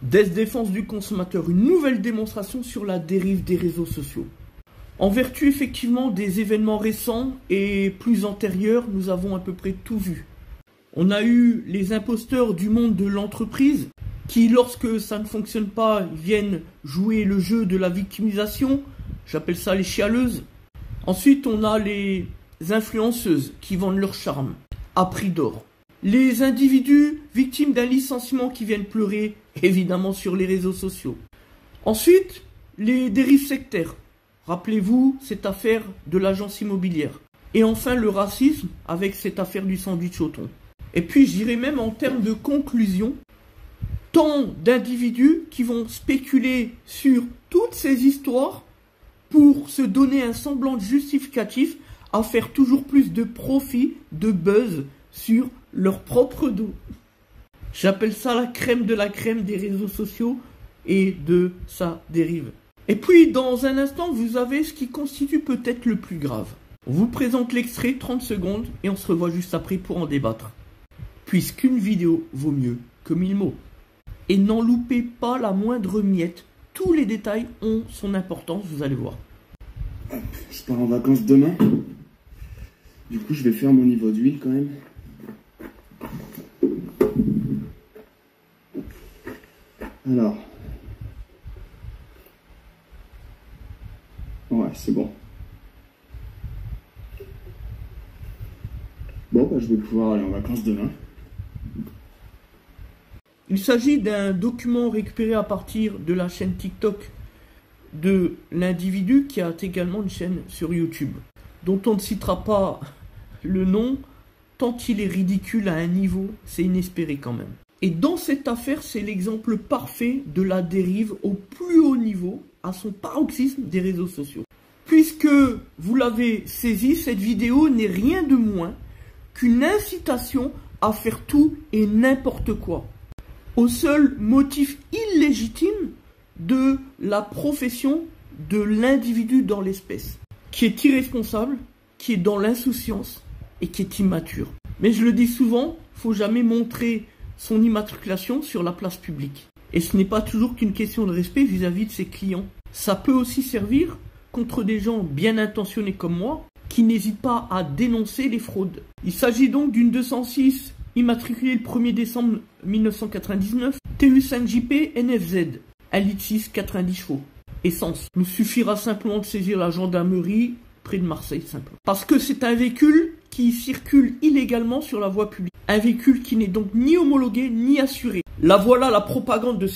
Desk Défense du consommateur, une nouvelle démonstration sur la dérive des réseaux sociaux. En vertu effectivement des événements récents et plus antérieurs, nous avons à peu près tout vu. On a eu les imposteurs du monde de l'entreprise qui, lorsque ça ne fonctionne pas, viennent jouer le jeu de la victimisation. J'appelle ça les chialeuses. Ensuite, on a les influenceuses qui vendent leur charme à prix d'or. Les individus victimes d'un licenciement qui viennent pleurer, évidemment, sur les réseaux sociaux. Ensuite, les dérives sectaires. Rappelez-vous cette affaire de l'agence immobilière. Et enfin, le racisme avec cette affaire du sandwich au thon. Et puis, je dirais même en termes de conclusion, tant d'individus qui vont spéculer sur toutes ces histoires pour se donner un semblant de justificatif à faire toujours plus de profit, de buzz sur leur propre dos. J'appelle ça la crème de la crème des réseaux sociaux et de sa dérive. Et puis, dans un instant, vous avez ce qui constitue peut-être le plus grave. On vous présente l'extrait, 30 secondes, et on se revoit juste après pour en débattre. Puisqu'une vidéo vaut mieux que 1000 mots. Et n'en loupez pas la moindre miette. Tous les détails ont son importance, vous allez voir. Je pars en vacances demain. Du coup, je vais faire mon niveau d'huile quand même. Alors. Ouais, c'est bon. Bon, bah, je vais pouvoir aller en vacances demain. Il s'agit d'un document récupéré à partir de la chaîne TikTok de l'individu qui a également une chaîne sur YouTube, dont on ne citera pas le nom, tant il est ridicule à un niveau, c'est inespéré quand même. Et dans cette affaire, c'est l'exemple parfait de la dérive au plus haut niveau, à son paroxysme des réseaux sociaux. Puisque, vous l'avez saisi, cette vidéo n'est rien de moins qu'une incitation à faire tout et n'importe quoi, au seul motif illégitime de la profession de l'individu dans l'espèce, qui est irresponsable, qui est dans l'insouciance et qui est immature. Mais je le dis souvent, il ne faut jamais montrer son immatriculation sur la place publique. Et ce n'est pas toujours qu'une question de respect vis-à-vis de ses clients. Ça peut aussi servir contre des gens bien intentionnés comme moi, qui n'hésitent pas à dénoncer les fraudes. Il s'agit donc d'une 206 immatriculée le 1er décembre 1999, TU5JP NFZ, 1,6 litre 90 chevaux. Essence. Il nous suffira simplement de saisir la gendarmerie près de Marseille, simplement. Parce que c'est un véhicule qui circule illégalement sur la voie publique. Un véhicule qui n'est donc ni homologué ni assuré. Là voilà la propagande de